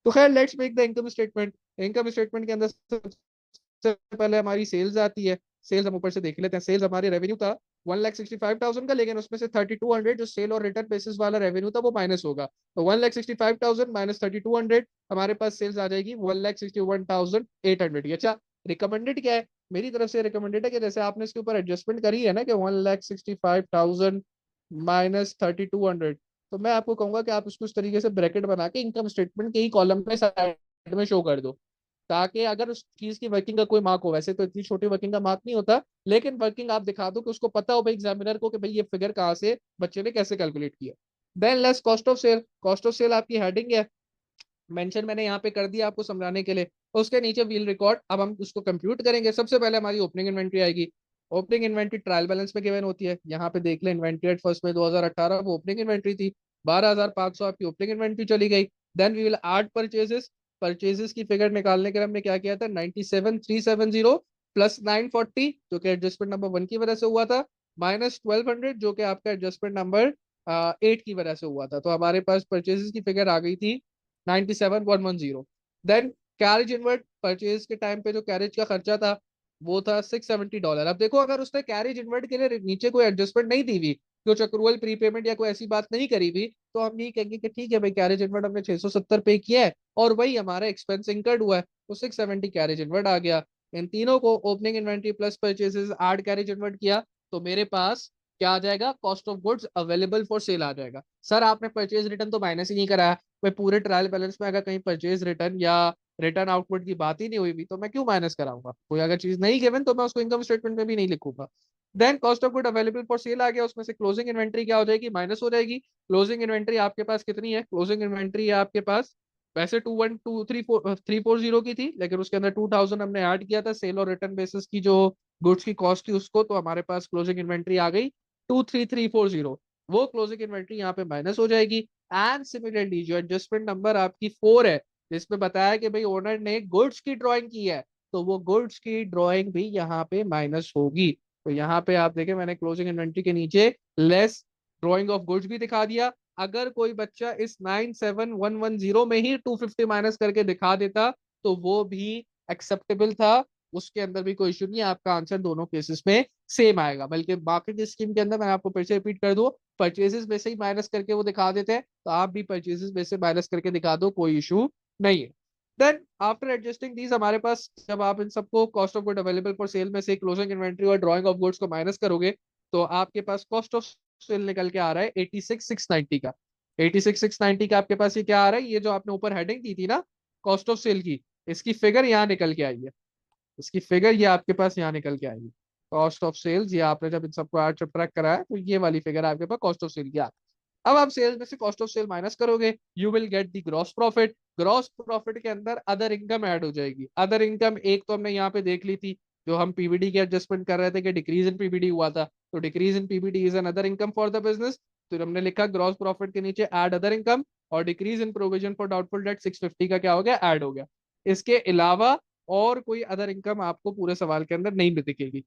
तो खैर let's make the income statement. Income statement के अंदर सबसे पहले हमारी सेल्स आती है। सेल्स हम ऊपर से देख लेते हैं। सेल्स हमारे रेवेन्यू था 1,65,000 का, लेकिन उसमें से 3200 जो सेल और रिटर्न बेसिस वाला रेवेन्यू था वो माइनस होगा। तो 1,65,000 माइनस 3200, हमारे पास सेल्स आ जाएगी 1,61,800। अच्छा, रिकमेंडेड क्या है? मेरी तरफ से रिकमेंडेड है कि जैसे आपने इसके ऊपर एडजस्टमेंट करी है ना कि 1,65,000 माइनस 3200, तो मैं आपको कहूंगा कि आप इसको इस तरीके से ब्रैकेट बना के इनकम स्टेटमेंट के ही कॉलम में साइड में शो कर दो, ताकि अगर उस चीज की वर्किंग का कोई मार्क हो, वैसे तो इतनी छोटी वर्किंग का मार्क नहीं होता, लेकिन वर्किंग आप दिखा दो कि उसको पता हो भाई एग्जामिनर को कि भाई ये फिगर कहाँ से बच्चे ने कैसे कैलकुलेट किया। Then less cost of sale. Cost of sale आपकी हेडिंग है, मेंशन मैंने यहाँ पे कर दिया आपको समझाने के लिए। उसके नीचे व्हील रिकॉर्ड, अब हम उसको कंप्यूट करेंगे। सबसे पहले हमारी ओपनिंग इन्वेंट्री आएगी। ओपनिंग इन्वेंट्री ट्रायल बैलेंस में गिवन होती है। यहाँ पे देख ले इन्वेंट्री एट फर्स्ट में 2018 वो ओपनिंग इन्वेंट्री थी, 12,500 आपकी ओपनिंग इन्वेंट्री चली गई। Then we will add purchases. Purchases की फिगर निकालने के लिए हमने क्या किया था, 97,370 प्लस 940 जो कि एडजस्टमेंट नंबर 1 की वजह से हुआ था, माइनस 1200 जो कि आपका एडजस्टमेंट नंबर 8 की वजह से हुआ था। तो हमारे पास परचेजेस की फिगर आ गई थी 97,110। देन कैरेज इनवर्ट, परचेज के टाइम पे जो कैरेज का खर्चा था वो था $670। अब देखो अगर उसने कैरेज इनवर्ट के लिए नीचे कोई एडजस्टमेंट नहीं दी हुई, कुछ अक्रूवल प्रीपेमेंट या कोई ऐसी बात नहीं करी हुई, तो हम यही कहेंगे कि ठीक है भाई कैरेज इनवर्ट हमने 670 पे किया है और वही हमारा एक्सपेंस इंकर्ड हुआ है, तो 670 कैरेज इनवर्ट आ गया। इन तीनों को opening inventory plus purchases add carriage inward किया, तो मेरे पास क्या आ जाएगा, cost of goods available for sale आ जाएगा। सर आपने परचेज रिटर्न तो माइनस ही नहीं कराया। मैं पूरे ट्रायल बैलेंस में अगर कहीं परचेज रिटर्न या रिटर्न आउटपुट की बात ही नहीं हुई भी, तो मैं क्यों माइनस कराऊंगा? कोई अगर चीज नहीं गिवन तो मैं उसको इनकम स्टेटमेंट में भी नहीं लिखूंगा। Then cost of good available for sale आ गया, उसमें से क्लोजिंग इन्वेंट्री क्या हो जाएगी, माइनस हो जाएगी। क्लोजिंग इन्वेंट्री आपके पास कितनी है? क्लोजिंग इन्वेंट्री है आपके पास वैसे 21,234 की थी, लेकिन उसके अंदर 2,000 हमने ऐड किया था सेल और रिटर्न बेसिस की जो गुड्स की कॉस्ट थी उसको, तो हमारे पास क्लोजिंग इन्वेंट्री आ गई 23,340। वो क्लोजिंग इन्वेंट्री यहाँ पे माइनस हो जाएगी। एंड सिमिलरली जो एडजस्टमेंट नंबर आपकी 4 है, जिसमें बताया कि भाई ओनर ने गुड्स की ड्राइंग की है, तो वो गुड्स की ड्राइंग भी यहाँ पे माइनस होगी। तो यहाँ पे आप देखें मैंने क्लोजिंग इन्वेंट्री के नीचे लेस ड्राइंग ऑफ गुड्स भी दिखा दिया। अगर कोई बच्चा इस 97,110 में ही 250 माइनस करके दिखा देता तो वो भी एक्सेप्टेबल था, उसके अंदर भी कोई इशू नहीं है। आपका आंसर दोनों केसेस में सेम आएगा। बल्कि बाकी की स्कीम के अंदर मैं आपको फिर से रिपीट कर दूं, परचेजेस में से ही माइनस करके वो दिखा देते हैं, तो आप भी परचेजेस में से माइनस करके दिखा दो, कोई इशू नहीं है। देन आफ्टर एडजस्टिंग दीज हमारे पास, जब आप इन सबको cost of good available for cell में से क्लोजिंग इन्वेंट्री और ड्राइंग ऑफ गुड्स को माइनस करोगे, तो आपके पास कॉस्ट ऑफ सेल निकल के आ रहा है 86,690 का। 86,690 का आपके पास ये क्या आ रहा है, ये जो आपने ऊपर हेडिंग दी थी ना कॉस्ट ऑफ सेल की, इसकी फिगर यहाँ निकल के आई है। इसकी फिगर ये आपके पास यहाँ निकल के आएगी। कॉस्ट ऑफ सेल्स, ये आपने जब इन सबको ऐड सब्ट्रैक्ट करा है तो ये वाली फिगर आपके पास कॉस्ट ऑफ सेल की आ। अब आप सेल्स में से कॉस्ट ऑफ सेल माइनस करोगे, you will get the gross profit. Gross profit के अंदर अदर इनकम ऐड हो जाएगी। अदर इनकम एक तो हमने यहाँ पे देख ली थी, जो हम पीबीडी की एडजस्टमेंट कर रहे थे कि डिक्रीज इन पीबीडी हुआ था, तो decrease in PBD is an other income for the business. तो हमने लिखा ग्रॉस प्रॉफिट के नीचे ऐड अदर इनकम, और decrease in provision for doubtful date 650 का क्या हो गया, ऐड हो गया। इसके अलावा और कोई अदर इनकम आपको पूरे सवाल के अंदर नहीं दिखेगी।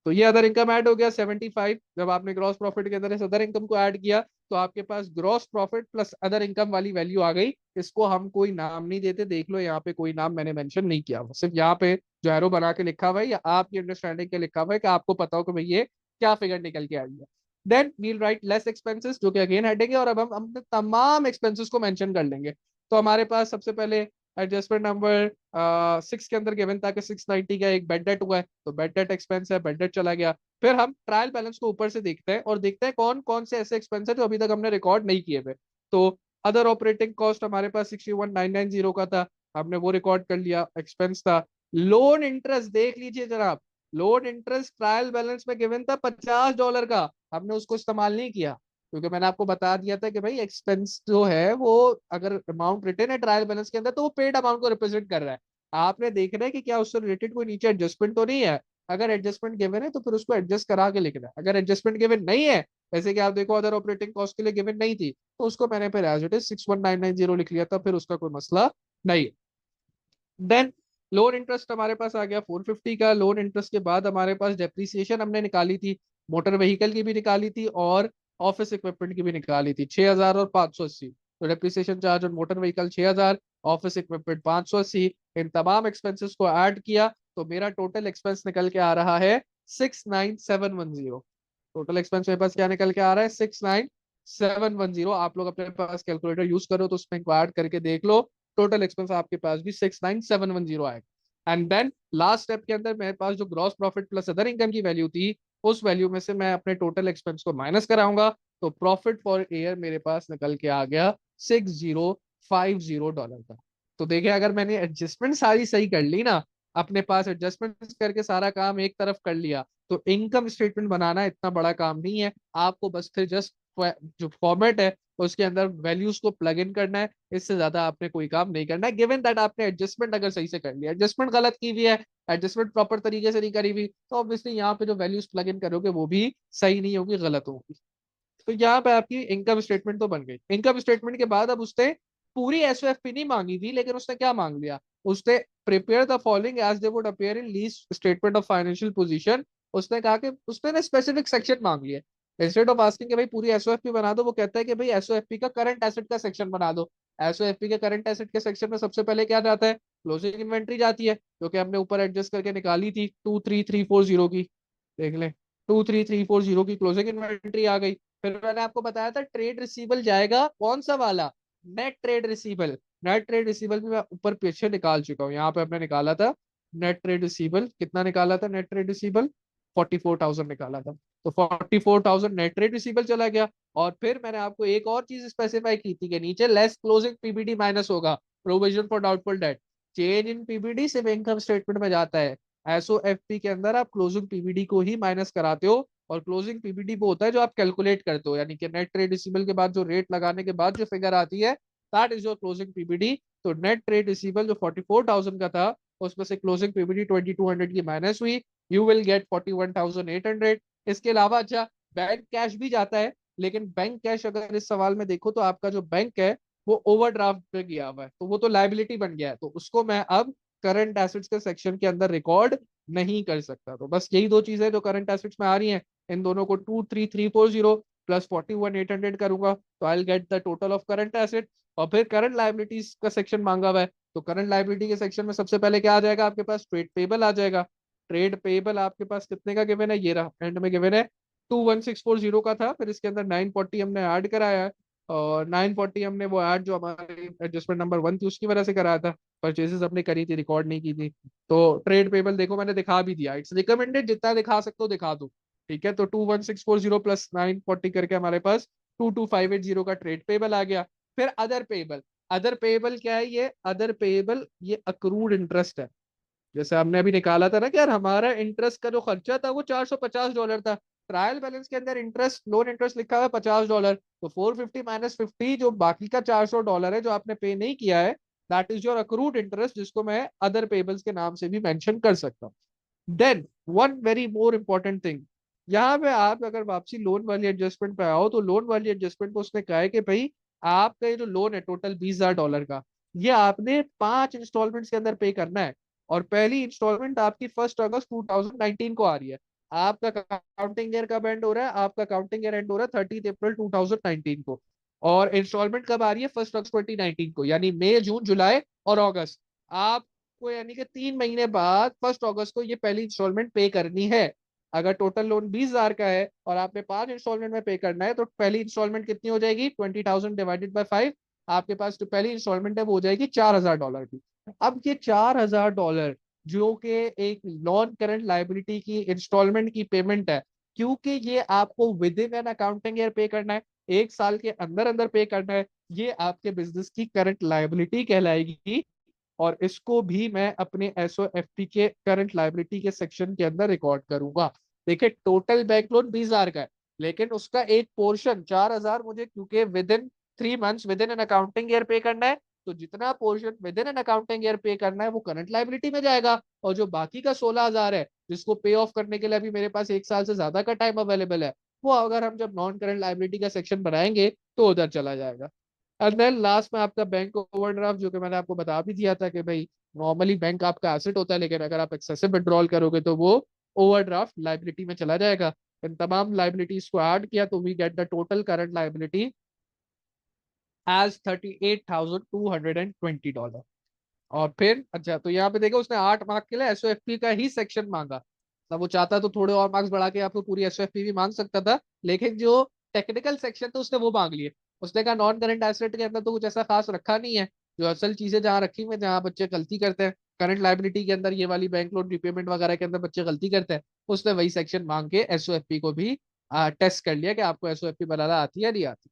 तो ये अदर इनकम ऐड हो गया 75। जब आपने ग्रॉस प्रॉफिट के अंदर इस अदर इनकम को ऐड किया, तो आपके पास gross profit plus other income वाली वैल्यू आ गई। इसको हम कोई नाम नहीं देते, देख लो यहाँ पे कोई नाम मैंने मेंशन नहीं किया हुआ, सिर्फ यहाँ पे जो एरो बना के लिखा हुआ है या आपकी अंडरस्टैंडिंग के लिखा हुआ है कि आपको पता हो कि भाई ये क्या फिगर निकल के आई है। Then we'll write less expenses, जो कि अगेन हेडिंग है, और अब हम अपने तमाम एक्सपेंसेस को मेंशन कर लेंगे। तो हमारे पास सबसे पहले एडजस्टमेंट नंबर 6 के अंदर गिवन था कि 690 का एक बेड डेट हुआ है, तो बेड डेट एक्सपेंस है, बेड डेट चला गया। फिर हम ट्रायल बैलेंस को ऊपर से देखते हैं और देखते हैं कौन कौन से ऐसे एक्सपेंस है जो अभी तक हमने रिकॉर्ड नहीं किए हुए। तो अदर ऑपरेटिंग कॉस्ट हमारे पास 61990 का था, हमने वो रिकॉर्ड कर लिया, एक्सपेंस था। लोन इंटरेस्ट देख लीजिए जनाब, लोन इंटरेस्ट ट्रायल बैलेंस में गिवन था $50 का, हमने उसको इस्तेमाल नहीं किया, क्योंकि मैंने आपको बता दिया था कि भाई एक्सपेंस जो है वो अगर अमाउंट रिटर्न है ट्रायल बैलेंस के अंदर तो वो पेड अमाउंट को रिप्रेजेंट कर रहा है। आपने देखना है कि क्या उससे रिलेटेड कोई नीचे एडजस्टमेंट तो नहीं है। अगर एडजस्टमेंट गिवन है तो फिर उसको एडजस्ट करा के लिखना है। अगर एडजस्टमेंट गिवन नहीं है, जैसे कि आप देखो अदर ऑपरेटिंग कॉस्ट के लिए गिवन नहीं थी, तो उसको मैंने फिर एज इट इज 61990 लिख लिया था, फिर उसका कोई मसला नहीं। देन लोन इंटरेस्ट हमारे पास आ गया 450 का। लोन इंटरेस्ट के बाद हमारे पास डेप्रिसिएशन हमने निकाली थी, मोटर व्हीकल की भी निकाली थी और ऑफिस इक्विपमेंट की भी निकाली थी, 6000 और 580। तो डेप्रिसिएशन चार्ज और मोटर व्हीकल 6000, ऑफिस इक्विपमेंट 580, इन तमाम एक्सपेंसेस को ऐड किया तो मेरा टोटल एक्सपेंस निकल के आ रहा है 69710। टोटल एक्सपेंस मेरे पास क्या निकल के आ रहा है, 69710। आप लोग अपने पास कैलकुलेटर यूज करो तो उसमें ऐड करके देख लो, टोटल एक्सपेंस आपके पास भी 69710 आएगा। एंड देन लास्ट स्टेप के अंदर मेरे पास जो gross profit plus other income की वैल्यू थी, उस वैल्यू में से मैं अपने टोटल एक्सपेंस को माइनस कराऊंगा, तो प्रॉफिट फॉर ईयर मेरे पास निकल के आ गया $6050 का। तो देखिए अगर मैंने एडजस्टमेंट सारी सही कर ली ना, अपने पास एडजस्टमेंट करके सारा काम एक तरफ कर लिया, तो इनकम स्टेटमेंट बनाना इतना बड़ा काम नहीं है। आपको बस फिर जस्ट जो फॉर्मेट है उसके अंदर वैल्यूज को प्लग इन करना है, इससे ज्यादा आपने कोई काम नहीं करना है। गिवन दैट आपने एडजस्टमेंट अगर सही से कर लिया, एडजस्टमेंट गलत की हुई है, एडजस्टमेंट प्रॉपर तरीके से नहीं करी हुई, तो ऑब्वियसली यहाँ पे जो वैल्यूज प्लग इन करोगे वो भी सही नहीं होगी, गलत होगी। तो यहाँ पे आपकी इनकम स्टेटमेंट तो बन गई। इनकम स्टेटमेंट के बाद अब उसने पूरी एसओएफपी नहीं मांगी थी, लेकिन उसने क्या मांग लिया, उसने prepare the following as they would appear in Lee's statement of financial position. उसने कहा कि उसने ना स्पेसिफिक सेक्शन मांग लिया, इंस्टेड ऑफ आस्किंग कि भाई पूरी एसओएफपी बना दो, वो कहता है कि भाई एसओएफपी का करंट एसेट का सेक्शन बना दो। एसओएफपी के करंट एसेट के सेक्शन में सबसे पहले क्या जाता है, क्लोजिंग इन्वेंट्री जाती है, जो कि हमने ऊपर एडजस्ट करके निकाली थी 23340 की, देख लें 23340 की क्लोजिंग इन्वेंट्री आ गई। फिर मैंने आपको बताया था ट्रेड रिसीवल जाएगा कौन सा वाला, net trade receival. Net trade रिसीवल भी मैं ऊपर पीछे निकाल चुका हूँ, यहाँ पे हमने निकाला था नेट ट्रेड रिसीवल, कितना निकाला था नेट ट्रेड रिसीवल, 44,000 निकाला था। तो 44,000 नेट ट्रेड रिसीवल चला गया। और फिर मैंने आपको एक और चीज स्पेसिफाई की थी कि नीचे लेस क्लोजिंग पीबीडी माइनस होगा, provision for doubtful date. Change in PBD सिर्फ इनकम स्टेटमेंट में जाता है, एसओएफपी के अंदर आप क्लोजिंग पीबीडी को ही माइनस कराते हो, और क्लोजिंग पीबीडी वो होता है जो आप कैलकुलेट करते हो, यानी कि नेट ट्रेड रिसीवल के बाद जो रेट लगाने के बाद जो फिगर आती है, that is your closing PBD. तो नेट ट्रेड रिसीवल जो 44,000 का था, उसमें से क्लोजिंग पीबीडी 2200 की माइनस हुई, यू विल गेट 41,800। इसके अलावा अच्छा बैंक कैश भी जाता है, लेकिन बैंक कैश अगर इस सवाल में देखो तो आपका जो बैंक है वो ओवरड्राफ्ट पे गया हुआ है, तो वो तो लाइबिलिटी बन गया है, तो उसको मैं अब करंट एसेट्स के सेक्शन के अंदर रिकॉर्ड नहीं कर सकता। तो बस यही दो चीजें जो करंट एसेट्स में आ रही हैं, इन दोनों को 23340 प्लस 41,800 करूंगा, तो आई will get the total of current asset. और फिर करंट लाइबिलिटीज का सेक्शन मांगा हुआ है, तो करंट लाइबिलिटी के सेक्शन में सबसे पहले क्या आ जाएगा, आपके पास ट्रेड पेबल आ जाएगा। ट्रेड पेबल आपके पास कितने का गिवन है, ये रहा एंड में गिवन है 21640 का था, फिर इसके अंदर 940 हमने ऐड कराया है, और 940 हमने वो ऐड जो हमारी एडजस्टमेंट नंबर 1 थी उसकी वजह से कराया था, परचेजेस अपने करी थी, रिकॉर्ड नहीं की थी। तो ट्रेड पेबल देखो मैंने दिखा भी दिया, इट्स रिकमेंडेड जितना दिखा सकते हो दिखा दो, ठीक है। तो 21640 प्लस 940 करके हमारे पास 22580 का ट्रेड पेबल आ गया। फिर अदर पेबल, अदर पेबल क्या है, ये अदर पेबल ये अक्रूड इंटरेस्ट है। जैसे हमने अभी निकाला था ना कि यार हमारा इंटरेस्ट का जो खर्चा था वो $450 था, ट्रायल बैलेंस के अंदर इंटरेस्ट लोन इंटरेस्ट लिखा हुआ है $50, तो 450 माइनस 50, जो बाकी का $400 है जो आपने पे नहीं किया है, that is your accrued interest, जिसको मैं अदर पेबल्स के नाम से भी मेंशन कर सकता हूँ। Then one very more important thing, यहाँ पे आप अगर वापसी लोन वाली एडजस्टमेंट पे आओ, तो लोन वाली एडजस्टमेंट पे उसने कहा है कि भाई आपका ये जो लोन है टोटल $20,000 का, ये आपने 5 इंस्टॉलमेंट्स के अंदर पे करना है। और पहली इंस्टॉलमेंट आपकी 1 अगस्त 2019 को आ रही है। आपका काउंटिंग ईयर कब एंड हो रहा है? आपका काउंटिंग ईयर एंड हो रहा है 30 अप्रैल 2019 को। और इंस्टॉलमेंट कब आ रही है? 1 अगस्त 2019 को, यानी मई, जून, जुलाई और अगस्त। आपको यानी कि 3 महीने बाद 1 अगस्त को ये पहली इंस्टॉलमेंट पे करनी है। अगर टोटल लोन 20,000 का है और आपने 5 इंस्टॉलमेंट में पे करना है, तो पहली इंस्टॉलमेंट कितनी हो जाएगी? 20,000 डिवाइडेड बाई 5। आपके पास जो पहली इंस्टॉलमेंट है वो हो जाएगी $4,000 की। अब ये $4,000 जो कि एक नॉन करंट लाइबिलिटी की इंस्टॉलमेंट की पेमेंट है, क्योंकि ये आपको with in an accounting year पे करना है, 1 साल के अंदर अंदर पे करना है, ये आपके बिजनेस की करंट लाइबिलिटी कहलाएगी। और इसको भी मैं अपने एसओएफटी के करंट लाइबिलिटी के सेक्शन के अंदर रिकॉर्ड करूंगा। देखिए टोटल बैंक लोन 20,000 का है, लेकिन उसका एक पोर्शन 4,000 मुझे क्योंकि with in 3 months with in an accounting year पे करना है, तो जितना portion with in an accounting year पे करना है वो करंट लाइबिलिटी में जाएगा। और जो बाकी का 16,000 है, जिसको पे ऑफ करने के लिए अभी मेरे पास 1 साल से ज्यादा का टाइम अवेलेबल है, वो अगर हम जब नॉन करंट लाइबिलिटी का सेक्शन बनाएंगे तो उधर चला जाएगा। एंड देन लास्ट में आपका बैंक ओवरड्राफ्ट, जो कि मैंने आपको बता भी दिया था कि भाई नॉर्मली बैंक आपका एसेट होता है, लेकिन अगर आप एक्सेसिव विड्रॉल करोगे तो वो ओवरड्राफ्ट लाइबिलिटी में चला जाएगा। इन तमाम लाइबिलिटीज को ऐड किया तो we get the total current liability as $38,220। और फिर अच्छा, तो यहाँ पे देखो उसने 8 मार्क के लिए एसओएफपी का ही सेक्शन मांगा। तब वो चाहता तो थोड़े और मार्क्स बढ़ा के आपको पूरी एसओएफपी भी मांग सकता था, लेकिन जो टेक्निकल सेक्शन था उसने वो मांग लिए। उसने कहा नॉन करंट एसेट के अंदर तो कुछ ऐसा खास रखा नहीं है, जो असल चीजें जहाँ रखी हुई, जहाँ बच्चे गलती करते हैं करंट लाइबिलिटी के अंदर, ये वाली बैंक लोन रिपेमेंट वगैरह के अंदर बच्चे गलती करते हैं, उसने वही सेक्शन मांग के एसओएफपी को भी टेस्ट कर लिया कि आपको एसओएफपी बनाना आती है या नहीं आती।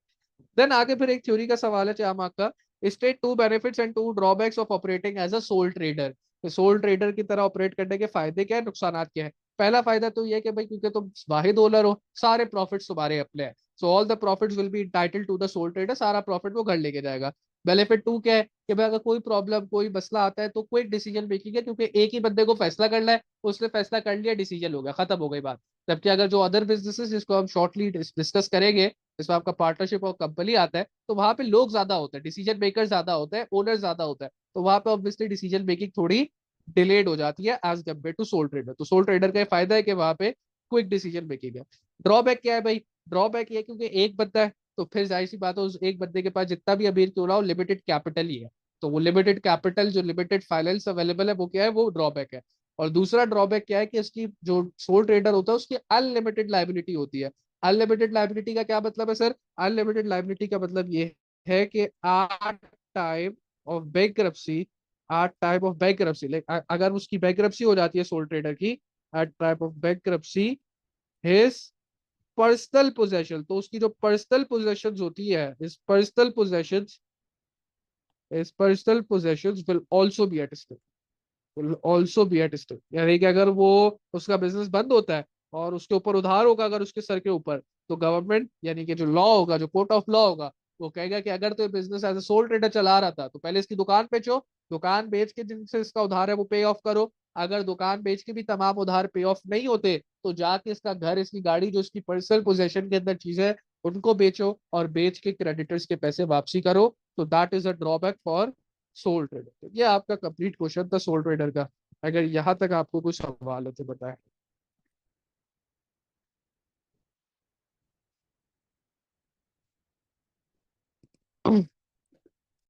देन आगे फिर एक थ्योरी का सवाल है 4 मार्क का, state 2 benefits and 2 drawbacks of operating as a sole trader. Sole trader की तरह ऑपरेट करने के फायदे क्या है, नुकसान क्या है? पहला फायदा तो ये है कि भाई क्योंकि तुम वाहिद ओनर हो, सारे प्रॉफिट्स तुम्हारे अपने हैं, so all the profits will be entitled to the sole trader, सारा प्रॉफिट वो घर लेके जाएगा। बेनिफिट 2 क्या है कि भाई अगर कोई प्रॉब्लम कोई मसला आता है तो क्विक डिसीजन मेकिंग है, क्योंकि एक ही बंदे को फैसला करना है, उसने फैसला कर लिया, डिसीजन हो गया, खत्म हो गई बात। जबकि अगर जो अदर बिजनेसेस जिसको हम शॉर्टली डिस्कस करेंगे, जिसमें आपका पार्टनरशिप और कंपनी आता है, तो वहां पे लोग ज्यादा होते हैं, डिसीजन मेकर ज्यादा होते हैं, ओनर ज्यादा होता है, तो वहां पे ऑब्वियसली डिसीजन मेकिंग थोड़ी डिलेड हो जाती है as compared to sole trader. तो सोल ट्रेडर का ये फायदा है कि वहां पे क्विक डिसीजन मेकिंग है। ड्रॉबैक क्या है भाई? ड्रॉबैक ये है क्योंकि एक बंदा है, तो फिर जाहिर सी बात है उस एक बंदे के पास जितना भी अमीर क्यों ना हो, लिमिटेड कैपिटल ही है। तो वो लिमिटेड कैपिटल, जो लिमिटेड फाइनेंस अवेलेबल है, वो क्या है? वो ड्रॉबैक है। और दूसरा ड्रॉबैक क्या है कि उसकी जो सोल ट्रेडर होता है उसकी अनलिमिटेड लाइबिलिटी होती है। अनलिमिटेड लाइबिलिटी का क्या मतलब है सर? अनलिमिटेड लाइबिलिटी का मतलब ये है कि आठ टाइप ऑफ बैंक्रप्सी, आठ टाइप ऑफ बैंक्रप्सी, लाइक अगर उसकी बैंक्रप्सी हो जाती है सोल ट्रेडर की, eight type of bankruptcy, his personal possession, तो उसकी जो पर्सनल पोजेशंस होती है, इस personal possessions will also be at stake, will also be at stake. यानी कि अगर वो उसका बिजनेस बंद होता है और उसके ऊपर उधार होगा अगर उसके सर के ऊपर, तो गवर्नमेंट यानी कि जो लॉ होगा, जो कोर्ट ऑफ लॉ होगा, वो कहेगा कि अगर तो ये business as a sole trader चला रहा था तो पहले इसकी दुकान बेचो, दुकान बेच के जिनसे इसका उधार है वो पे ऑफ करो। अगर दुकान बेच के भी तमाम उधार पे ऑफ नहीं होते, तो जाके इसका घर, इसकी गाड़ी, जो इसकी पर्सनल पोजेशन के अंदर चीजें है, उनको बेचो और बेच के क्रेडिटर्स के पैसे वापसी करो। तो that is a drawback for soul trader. तो ये आपका कंप्लीट क्वेश्चन था सोल ट्रेडर का। अगर यहाँ तक आपको कुछ सवाल है तो बताएं।